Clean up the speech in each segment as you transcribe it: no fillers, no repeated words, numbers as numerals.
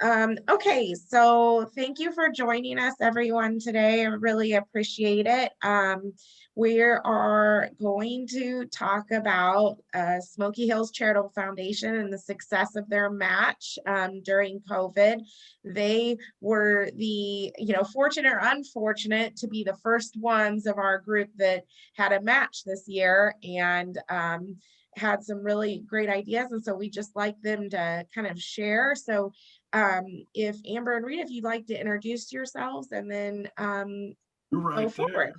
Okay, so thank you for joining us, everyone, today. I really appreciate it. We are going to talk about Smoky Hills Charitable Foundation and the success of their match during COVID. They were the, fortunate or unfortunate to be the first ones of our group that had a match this year, and had some really great ideas. And so we just like them to kind of share. So if Amber and Rita, if you'd like to introduce yourselves and then go forward.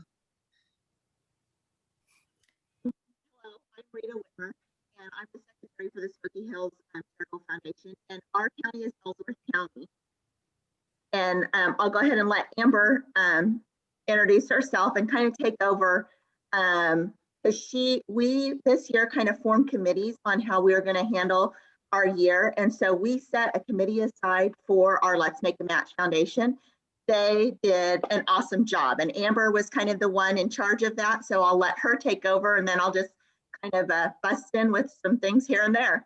Hello, I'm Rita Whitmer, and I'm the secretary for the Smoky Hills Charitable Foundation, and our county is Ellsworth County. And I'll go ahead and let Amber introduce herself and kind of take over, because we this year kind of formed committees on how we are going to handle our year. And so we set a committee aside for our Let's Make a Match Foundation. They did an awesome job, and Amber was kind of the one in charge of that. So I'll let her take over, and then I'll just kind of bust in with some things here and there.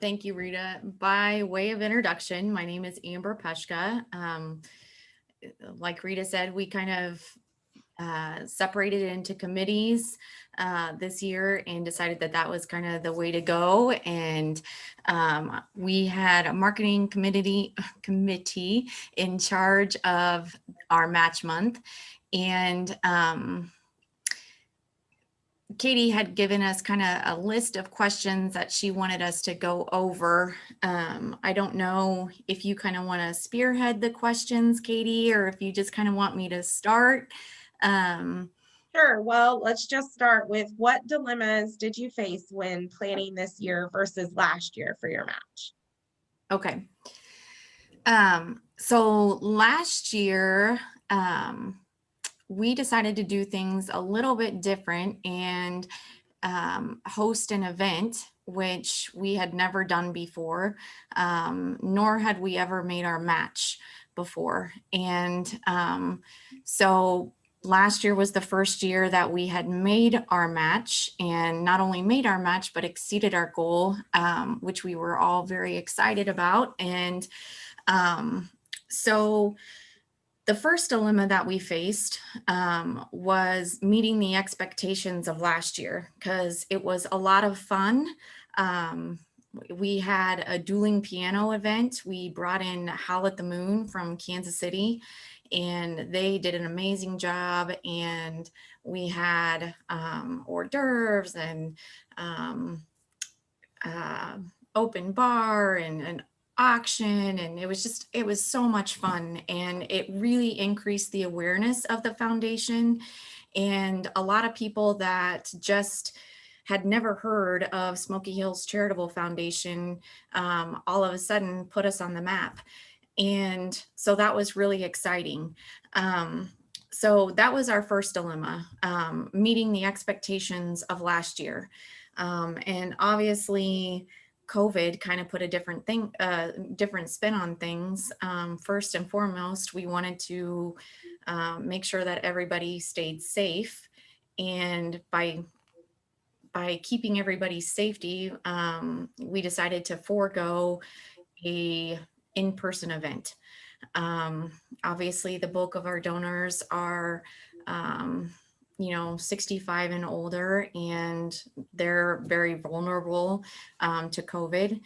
Thank you, Rita. By way of introduction, my name is Amber Peshka. Like Rita said, we kind of separated into committees this year and decided that that was kind of the way to go. And we had a marketing committee in charge of our match month. And Katie had given us kind of a list of questions that she wanted us to go over. I don't know if you kind of want to spearhead the questions, Katie, or if you just kind of want me to start. Sure. Well, let's just start with, what dilemmas did you face when planning this year versus last year for your match? Okay. So last year, we decided to do things a little bit different and host an event, which we had never done before, nor had we ever made our match before. And so last year was the first year that we had made our match, and not only made our match, but exceeded our goal, which we were all very excited about. And so the first dilemma that we faced was meeting the expectations of last year, because it was a lot of fun. We had a dueling piano event. We brought in Howl at the Moon from Kansas City, and they did an amazing job. And we had hors d'oeuvres and open bar and auction, and it was so much fun, and it really increased the awareness of the foundation. And a lot of people that just had never heard of Smoky Hills Charitable Foundation all of a sudden put us on the map. And so that was really exciting. So that was our first dilemma, meeting the expectations of last year. And obviously COVID kind of put a different spin on things. First and foremost, we wanted to make sure that everybody stayed safe. And by keeping everybody's safety, we decided to forego a in-person event. Obviously, the bulk of our donors are 65 and older, and they're very vulnerable to COVID.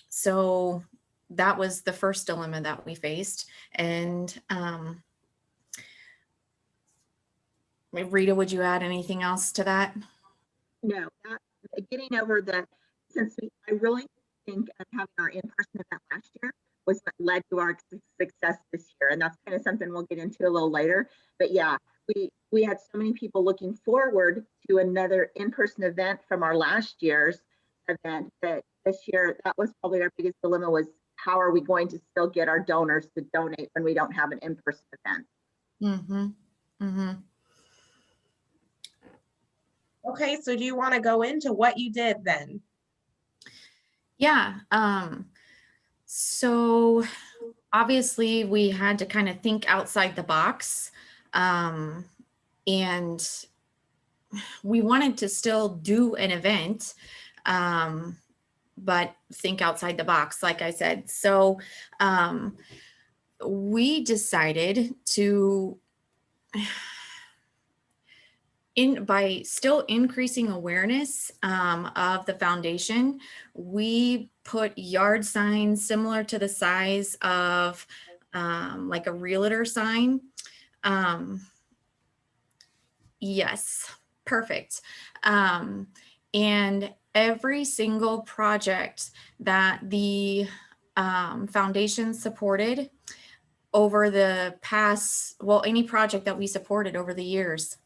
So that was the first dilemma that we faced. And Rita, would you add anything else to that? No, getting over I really think of having our in-person event last year was what led to our success this year. And that's kind of something we'll get into a little later. But yeah, we had so many people looking forward to another in-person event from our last year's event, that this year, that was probably our biggest dilemma, was how are we going to still get our donors to donate when we don't have an in-person event? Mm-hmm. Mm-hmm. Okay, so do you want to go into what you did then? Yeah. So obviously we had to kind of think outside the box. And we wanted to still do an event, but think outside the box, like I said. So we decided to, by still increasing awareness of the foundation, we put yard signs similar to the size of like a realtor sign. Yes, perfect. And every single project that the foundation supported over the past, well, any project that we supported over the years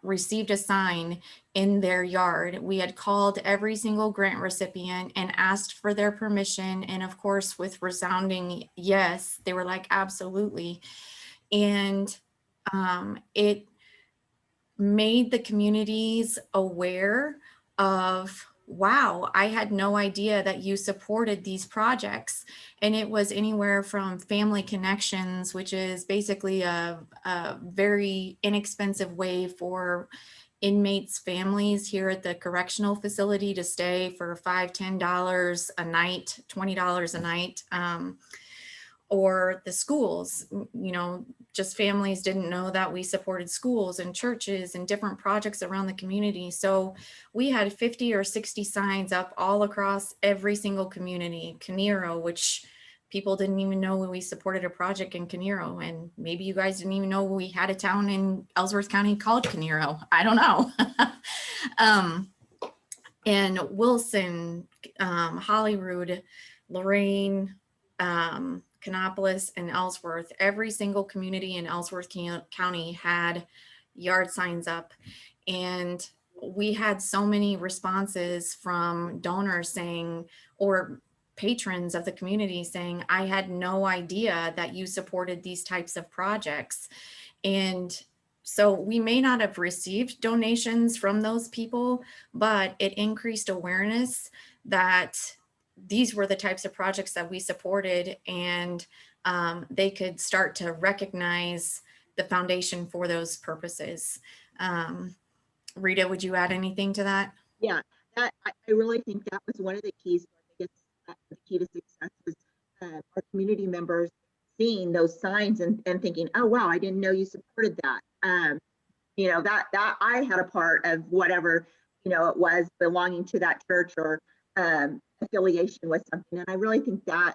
received a sign in their yard. We had called every single grant recipient and asked for their permission. And of course, with resounding yes, they were like, absolutely. And it made the communities aware of, wow, I had no idea that you supported these projects. And it was anywhere from Family Connections, which is basically a very inexpensive way for inmates' families here at the correctional facility to stay for $5, $10 a night, $20 a night. Or the schools, just families didn't know that we supported schools and churches and different projects around the community. So we had 50 or 60 signs up all across every single community. Canero, which people didn't even know we supported a project in Canero. And maybe you guys didn't even know we had a town in Ellsworth County called Canero. I don't know. And Wilson, Holyrood, Lorraine, Canopolis, and Ellsworth, every single community in Ellsworth County had yard signs up. And we had so many responses from donors saying, or patrons of the community saying, I had no idea that you supported these types of projects. And so we may not have received donations from those people, but it increased awareness that these were the types of projects that we supported, and they could start to recognize the foundation for those purposes. Rita, would you add anything to that? Yeah, I really think that was one of the keys. I think it's the key to success was our community members seeing those signs and thinking, oh wow, I didn't know you supported that. That I had a part of whatever it was belonging to that church or affiliation with something, and I really think that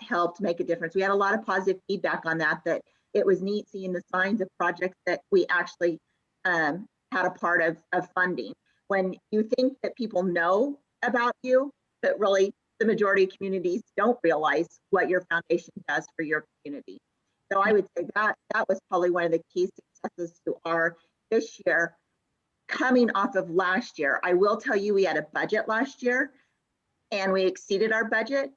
helped make a difference. We had a lot of positive feedback on that it was neat seeing the signs of projects that we actually had a part of funding. When you think that people know about you, but really the majority of communities don't realize what your foundation does for your community. So I would say that was probably one of the key successes to our this year, coming off of last year. I will tell you, we had a budget last year and we exceeded our budget.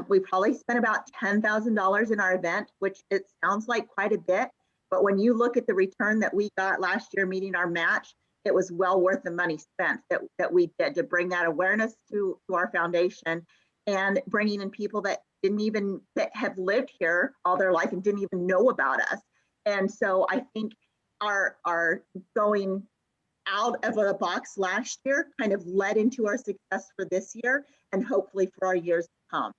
We probably spent about $10,000 in our event, which it sounds like quite a bit, but when you look at the return that we got last year meeting our match, it was well worth the money spent that we did to bring that awareness to our foundation, and bringing in people that have lived here all their life and didn't even know about us. And so I think our going out of the box last year kind of led into our success for this year and hopefully for our years to come.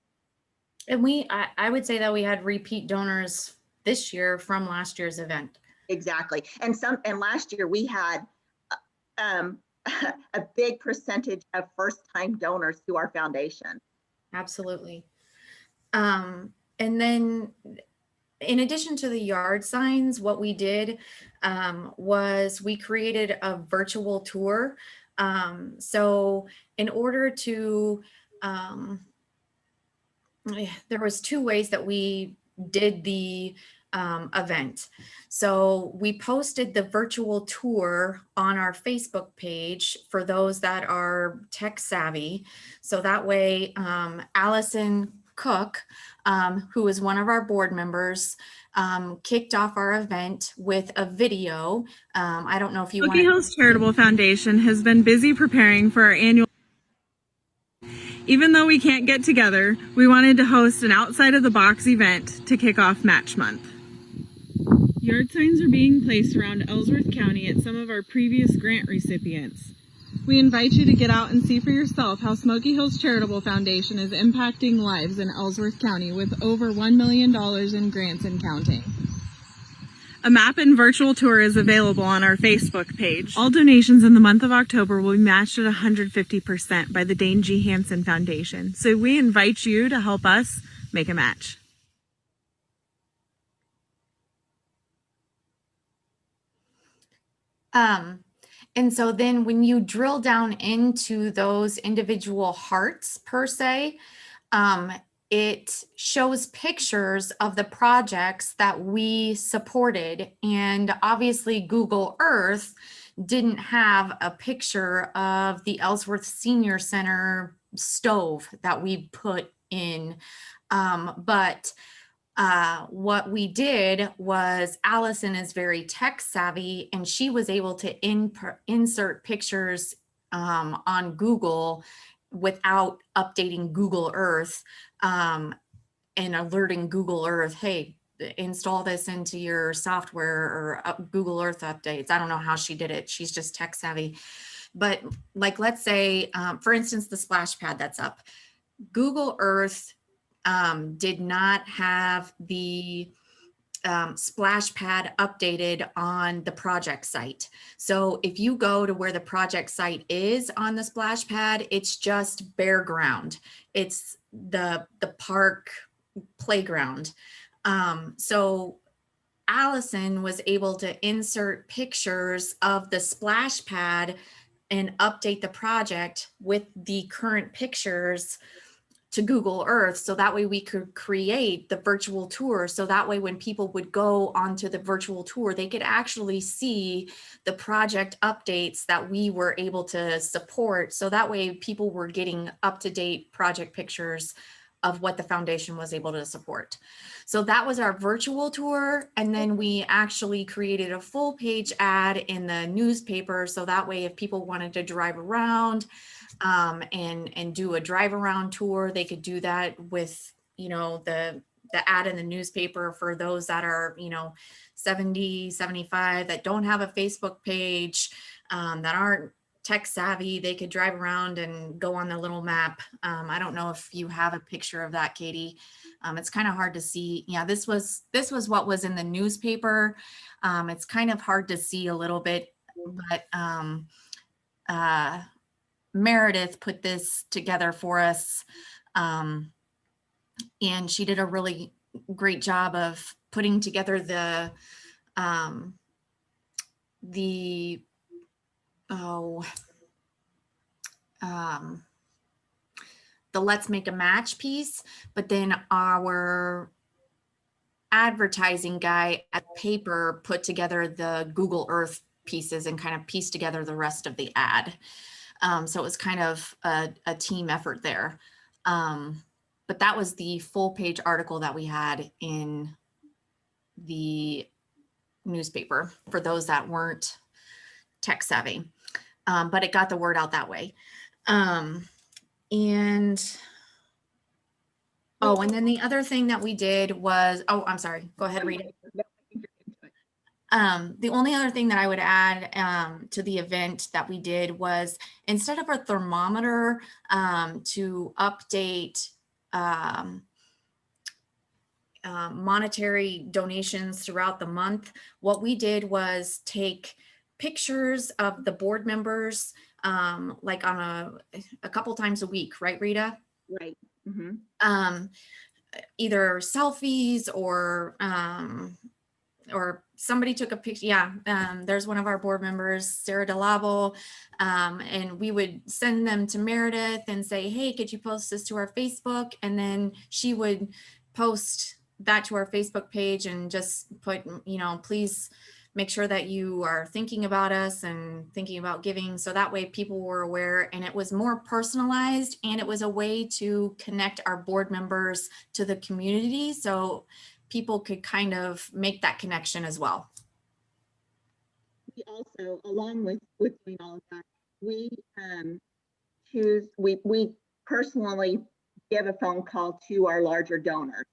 And I would say that we had repeat donors this year from last year's event. Exactly. And last year we had a big percentage of first-time donors to our foundation. Absolutely. And then in addition to the yard signs, what we did was we created a virtual tour. So in order to, there was two ways that we did the event. So we posted the virtual tour on our Facebook page for those that are tech savvy. So that way, Allison Cook, who is one of our board members, kicked off our event with a video. I don't know if you want. Smoky Hills Charitable Foundation has been busy preparing for our annual. Even though we can't get together, we wanted to host an outside of the box event to kick off Match Month. Yard signs are being placed around Ellsworth County at some of our previous grant recipients. We invite you to get out and see for yourself how Smoky Hills Charitable Foundation is impacting lives in Ellsworth County with over $1 million in grants and counting. A map and virtual tour is available on our Facebook page. All donations in the month of October will be matched at 150% by the Dane G. Hansen Foundation. So we invite you to help us make a match. And so then when you drill down into those individual hearts per se, it shows pictures of the projects that we supported. And obviously Google Earth didn't have a picture of the Ellsworth Senior Center stove that we put in. But what we did was Allison is very tech savvy, and she was able to insert pictures on Google without updating Google Earth and alerting Google Earth, hey, install this into your software or Google Earth updates. I don't know how she did it. She's just tech savvy. But like, let's say, for instance, the splash pad that's up. Google Earth did not have the splash pad updated on the project site. So if you go to where the project site is on the splash pad, it's just bare ground. It's the park playground. So Allison was able to insert pictures of the splash pad and update the project with the current pictures to Google Earth. So that way we could create the virtual tour. So that way when people would go onto the virtual tour, they could actually see the project updates that we were able to support. So that way people were getting up-to-date project pictures of what the foundation was able to support. So that was our virtual tour. And then we actually created a full page ad in the newspaper. So that way if people wanted to drive around, and do a drive around tour, they could do that with, you know, the ad in the newspaper for those that are, you know, 70, 75 that don't have a Facebook page, that aren't tech savvy. They could drive around and go on the little map. I don't know if you have a picture of that, Katie. It's kind of hard to see. Yeah, this was what was in the newspaper. It's kind of hard to see a little bit, but Meredith put this together for us, and she did a really great job of putting together the Let's Make a Match piece, but then our advertising guy at paper put together the Google Earth pieces and kind of pieced together the rest of the ad. So it was kind of a team effort there. But that was the full page article that we had in the newspaper for those that weren't tech savvy. But it got the word out that way. And then the other thing that we did was, I'm sorry, go ahead, Rita. The only other thing that I would add to the event that we did was, instead of a thermometer to update monetary donations throughout the month, what we did was take pictures of the board members like on a couple times a week, right, Rita? Right. Mm-hmm. Either selfies or somebody took a picture. Yeah, there's one of our board members, Sarah DeLabo, and we would send them to Meredith and say, hey, could you post this to our Facebook? And then she would post that to our Facebook page and just put, you know, please make sure that you are thinking about us and thinking about giving. So that way people were aware, and it was more personalized, and it was a way to connect our board members to the community. So people could kind of make that connection as well. We also, along with doing all of that, we personally give a phone call to our larger donors,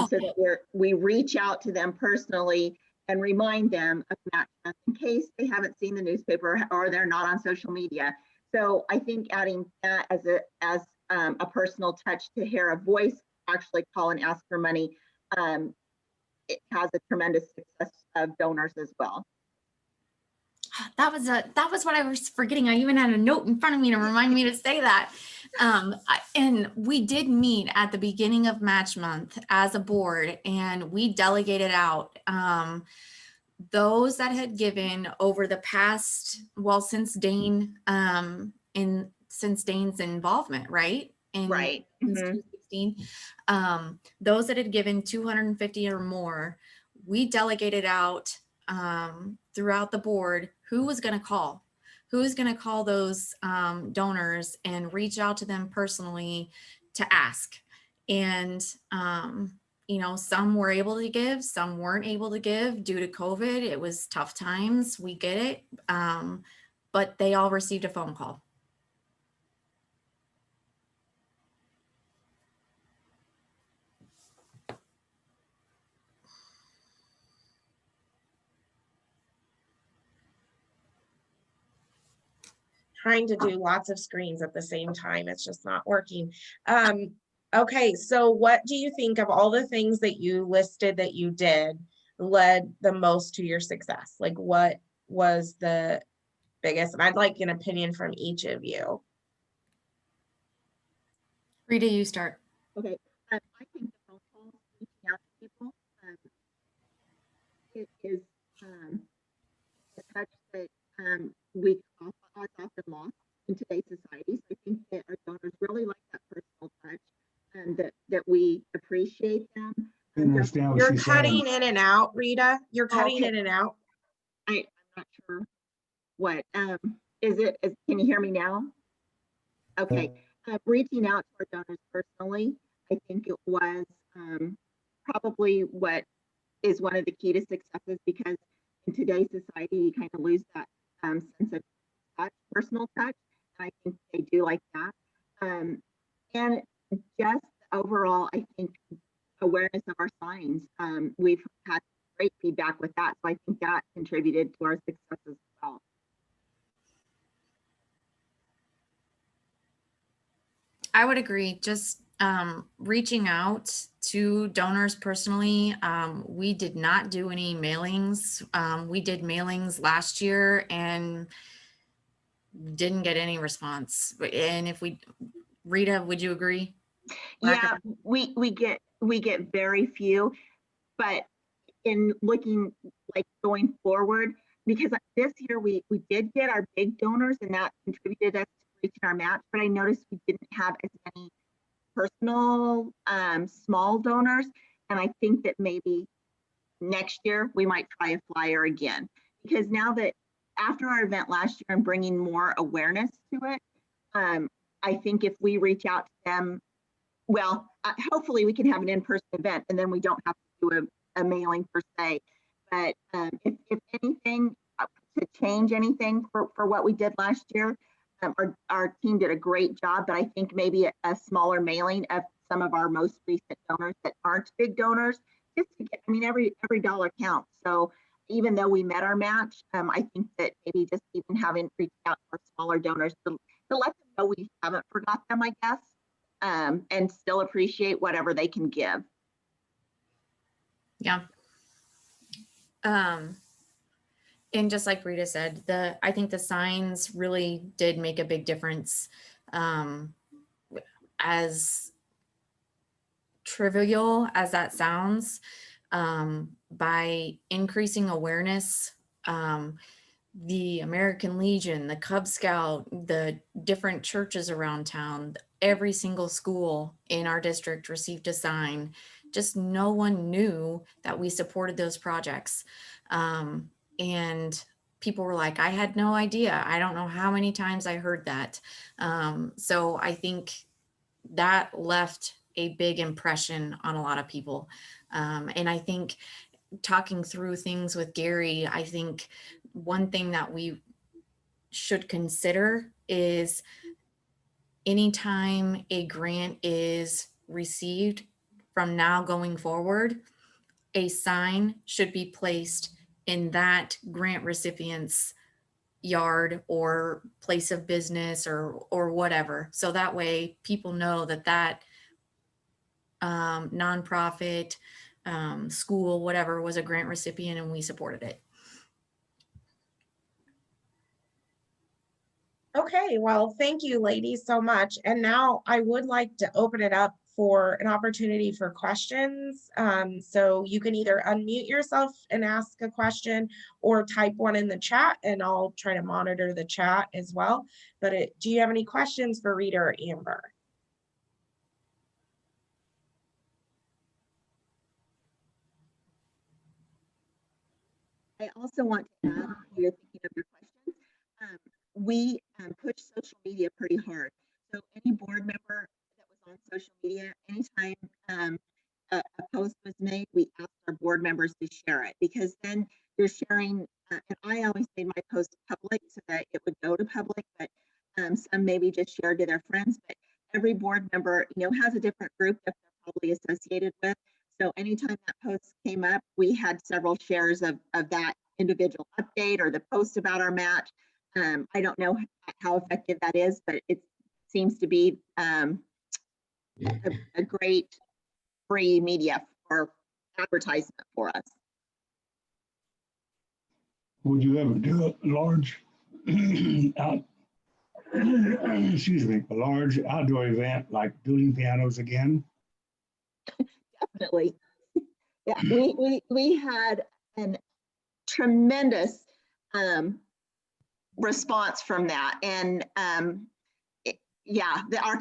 so that we reach out to them personally and remind them of match in case they haven't seen the newspaper or they're not on social media. So I think adding that as a personal touch to hear a voice actually call and ask for money, it has a tremendous success of donors as well. That was what I was forgetting. I even had a note in front of me to remind me to say that. And we did meet at the beginning of match month as a board, and we delegated out those that had given over the past, well, since since Dane's involvement, right? Right. Since Mhm. 2016, those that had given 250 or more, we delegated out throughout the board who was going to call, those donors and reach out to them personally to ask. And some were able to give, some weren't able to give due to COVID. It was tough times, we get it, but they all received a phone call. Trying to do lots of screens at the same time. It's just not working. Okay, so what do you think of all the things that you listed that you did led the most to your success? Like, what was the biggest? And I'd like an opinion from each of you. Rita, you start. Okay. I think the phone calls, reaching out to people, it is a touch that we often lost in today's society. So I think that our donors really like that personal touch, and that we appreciate them. You're cutting in and out, Rita. You're cutting okay. in and out. I'm not sure what can you hear me now? Okay. Reaching out to our donors personally, I think it was probably what is one of the key to successes, because in today's society, you kind of lose that sense of touch, personal touch. And I think they do like that. And just overall, I think awareness of our signs. We've had great feedback with that. So I think that contributed to our success as well. I would agree. Just reaching out to donors personally. We did not do any mailings. We did mailings last year and didn't get any response. And Rita, would you agree? Yeah, we get very few, but in looking like going forward, because this year we did get our big donors and that contributed us to reaching our match, but I noticed we didn't have as many personal small donors, and I think that maybe next year we might try a flyer again, because now that after our event last year and bringing more awareness to it, I think if we reach out to them, well, hopefully we can have an in-person event and then we don't have to do a mailing per se. But if anything, to change anything for what we did last year, our team did a great job, but I think maybe a smaller mailing of some of our most recent donors that aren't big donors, just to get, I mean, every dollar counts. So even though we met our match, I think that maybe just even having reached out to our smaller donors to let them know we haven't forgot them, I guess, and still appreciate whatever they can give. Yeah. And just like Rita said, I think the signs really did make a big difference. As trivial as that sounds, by increasing awareness, the American Legion, the Cub Scout, the different churches around town, every single school in our district received a sign. Just no one knew that we supported those projects. And people were like, I had no idea. I don't know how many times I heard that. So I think that left a big impression on a lot of people. And I think talking through things with Gary, I think one thing that we should consider is anytime a grant is received from now going forward, a sign should be placed in that grant recipient's yard or place of business or whatever. So that way people know that nonprofit, school, whatever, was a grant recipient and we supported it. Okay, well, thank you, ladies, so much. And now I would like to open it up for an opportunity for questions. So you can either unmute yourself and ask a question or type one in the chat, and I'll try to monitor the chat as well. But do you have any questions for Rita or Amber? I also want to add, while you're thinking of your questions, we push social media pretty hard. So any board member that was on social media, anytime a post was made, we asked our board members to share it, because then you're sharing, and I always made my post public so that it would go to public, but some maybe just shared to their friends, but every board member, has a different group that they're probably associated with. So anytime that post came up, we had several shares of that individual update or the post about our match. I don't know how effective that is, but it seems to be a great free media or advertisement for us. Would you ever do a large a large outdoor event like dueling pianos again? Definitely. Yeah, we had a tremendous response from that, and our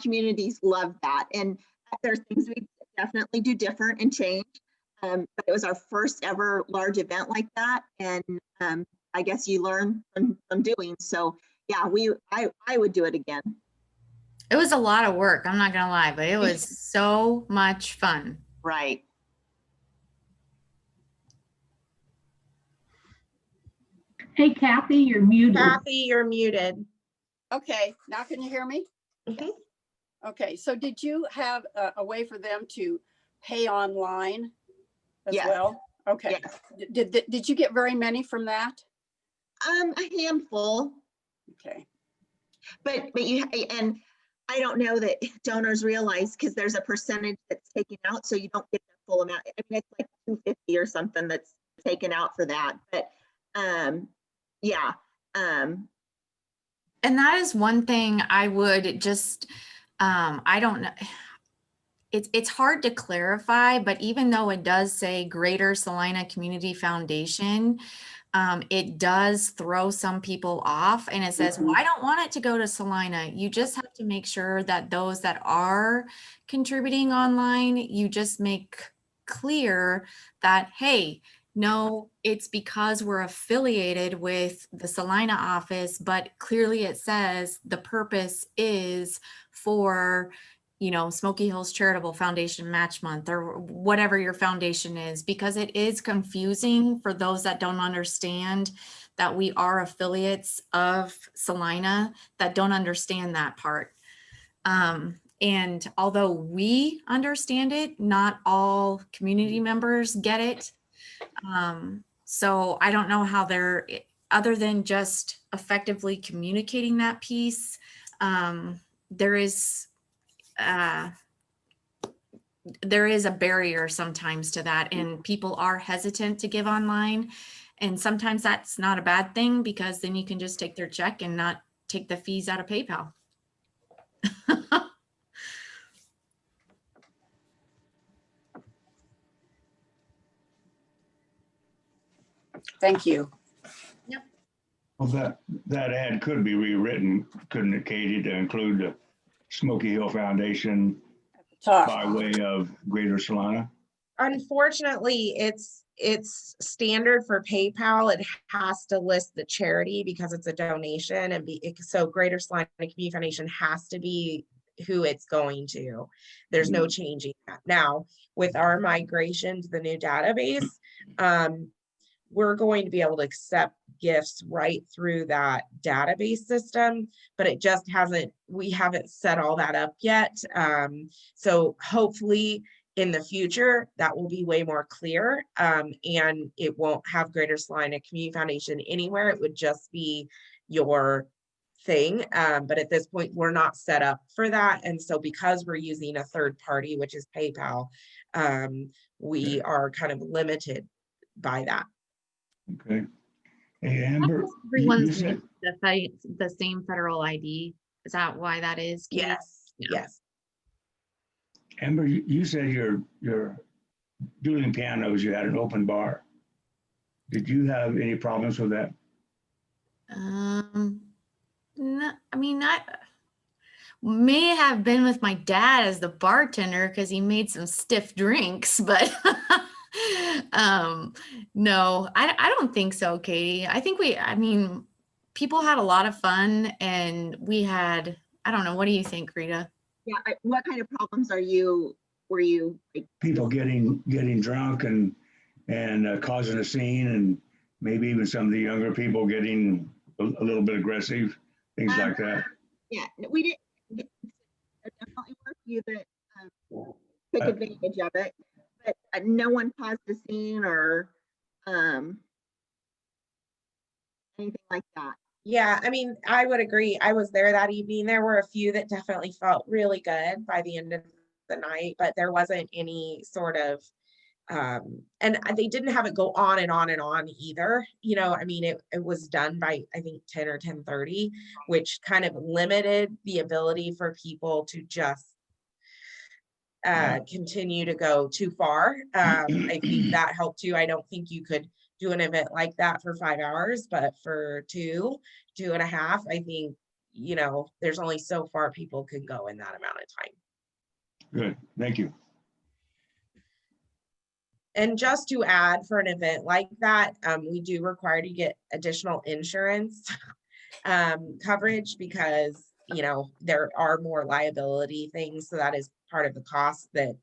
communities love that. And there's things we definitely do different and change, but it was our first ever large event like that, and I guess you learn from doing. So yeah, I would do it again. It was a lot of work, I'm not gonna lie, but it was so much fun. Right. Hey, Kathy, you're muted. Kathy, you're muted. Okay, now can you hear me? Mhm. Okay, so did you have a way for them to pay online as Yes. well? Okay. Yes. Did you get very many from that? A handful. Okay. But you, and I don't know that donors realize, because there's a percentage that's taken out, so you don't get the full amount. I mean, it's like $250 or something that's taken out for that. But yeah. And that is one thing I would just, I don't know. It's hard to clarify, but even though it does say Greater Salina Community Foundation, it does throw some people off, and it says, well, I don't want it to go to Salina. You just have to make sure that those that are contributing online, you just make clear that, hey, no, it's because we're affiliated with the Salina office, but clearly it says the purpose is for, Smoky Hills Charitable Foundation Match Month or whatever your foundation is, because it is confusing for those that don't understand that we are affiliates of Salina, that don't understand that part. And although we understand it, not all community members get it. So I don't know how they're, other than just effectively communicating that piece, there is a barrier sometimes to that, and people are hesitant to give online. And sometimes that's not a bad thing, because then you can just take their check and not take the fees out of PayPal. Thank you. Yep. Well, that ad could be rewritten, couldn't it, Katie, to include the Smoky Hill Foundation Top. by way of Greater Salina? Unfortunately, it's standard for PayPal. It has to list the charity because it's a donation, and so Greater Salina Community Foundation has to be who it's going to. There's no changing that. Now, with our migration to the new database, we're going to be able to accept gifts right through that database system, but it just we haven't set all that up yet. So hopefully in the future, that will be way more clear, and it won't have Greater Salina Community Foundation anywhere. It would just be, your thing. But at this point, we're not set up for that. And so because we're using a third party, which is PayPal, we are kind of limited by that. Okay. Hey, Amber, Everyone's said, the same federal ID. Is that why that is? Katie? Yes, Yeah. yes. Amber, you said you're doing pianos, you had an open bar. Did you have any problems with that? No, I mean, I may have been with my dad as the bartender because he made some stiff drinks, but no, I don't think so, Katie. I mean, people had a lot of fun and we had, I don't know, what do you think, Rita? Yeah, what kind of problems were you like? People getting drunk and causing a scene, and maybe even some of the younger people getting a little bit aggressive, things like that. Yeah, we didn't. There definitely were a few that took advantage of it, but no one caused a scene or anything like that. Yeah, I mean, I would agree. I was there that evening. There were a few that definitely felt really good by the end of the night, but there wasn't any sort of and they didn't have it go on and on and on either. You know, I mean, it was done by I think 10 or 10:30, which kind of limited the ability for people to just continue to go too far. I think that helped too. I don't think you could do an event like that for 5 hours, but for 2.5, I think, you know, there's only so far people can go in that amount of time. Good, thank you. And just to add, for an event like that, we do require to get additional insurance coverage because, you know, there are more liability things. So that is part of the cost that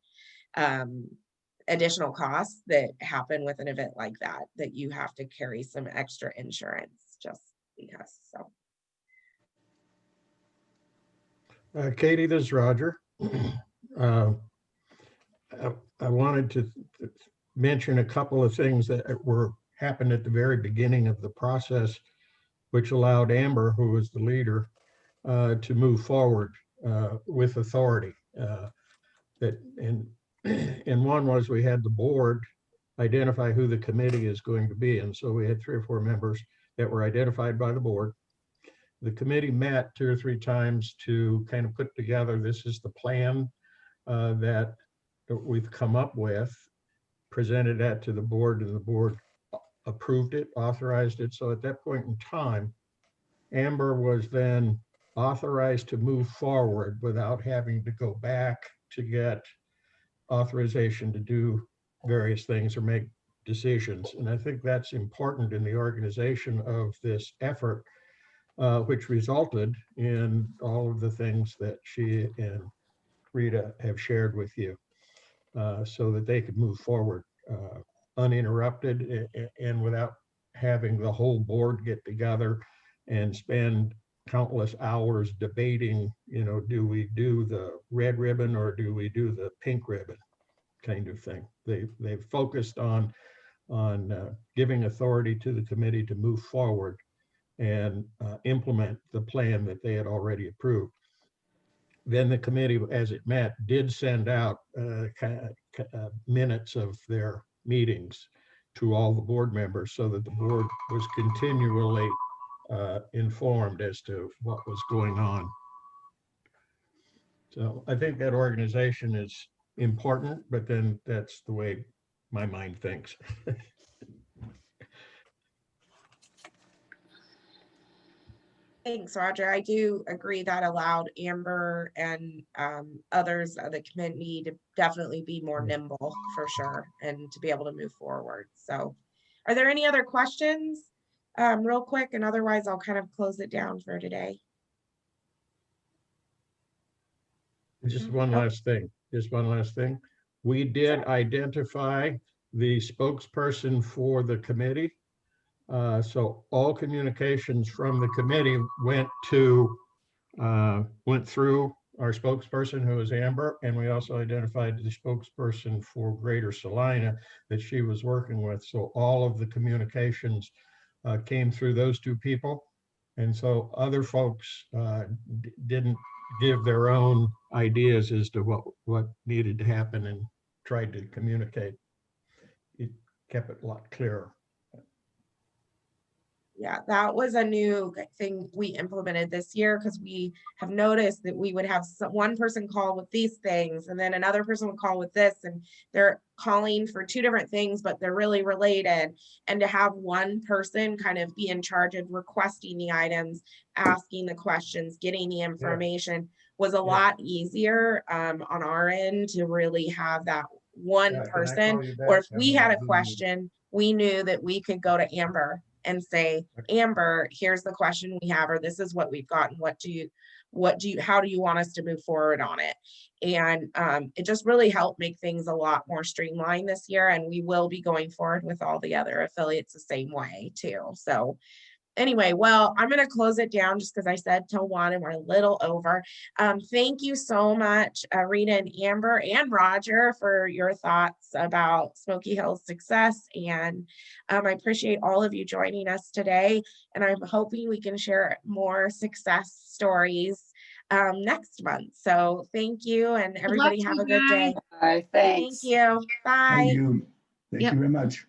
additional costs that happen with an event like that you have to carry some extra insurance just because. So Katie, this is Roger. I wanted to mention a couple of things that happened at the very beginning of the process, which allowed Amber, who was the leader, to move forward with authority. And one was we had the board identify who the committee is going to be. And so we had 3 or 4 members that were identified by the board. The committee met 2 or 3 times to kind of put together, this is the plan that we've come up with, presented that to the board, and the board approved it, authorized it. So at that point in time, Amber was then authorized to move forward without having to go back to get authorization to do various things or make decisions. And I think that's important in the organization of this effort, which resulted in all of the things that she and Rita have shared with you, so that they could move forward uninterrupted and without having the whole board get together and spend countless hours debating, you know, do we do the red ribbon or do we do the pink ribbon kind of thing. They've focused on giving authority to the committee to move forward and implement the plan that they had already approved. Then the committee, as it met, did send out minutes of their meetings to all the board members so that the board was continually informed as to what was going on. So I think that organization is important, but then that's the way my mind thinks. thanks, Roger. I do agree that allowed Amber and others of the committee to definitely be more nimble for sure and to be able to move forward. So are there any other questions real quick? And otherwise I'll kind of close it down for today. Just one last thing. We did identify the spokesperson for the committee. So all communications from the committee went through our spokesperson, who is Amber, and we also identified the spokesperson for Greater Salina that she was working with. So all of the communications came through those 2 people, And so other folks didn't give their own ideas as to what needed to happen and tried to communicate. It kept it a lot clearer. Yeah, that was a new thing we implemented this year because we have noticed that we would have one person call with these things and then another person would call with this, and they're calling for two different things, but they're really related. And to have one person kind of be in charge of requesting the items, asking the questions, getting the information was a lot easier on our end to really have that one person. Or if we had a question, we knew that we could go to Amber and say, Amber, here's the question we have, or this is what we've gotten. How do you want us to move forward on it? And it just really helped make things a lot more streamlined this year. And we will be going forward with all the other affiliates the same way too. So anyway, well, I'm going to close it down just because I said till 1 and we're a little over. Thank you so much, Rita and Amber and Roger, for your thoughts about Smoky Hills success. And I appreciate all of you joining us today. And I'm hoping we can share more success stories next month. So thank you, and everybody have a good day. Bye, Thank thanks. you. Bye. Thank you. Thank you very much.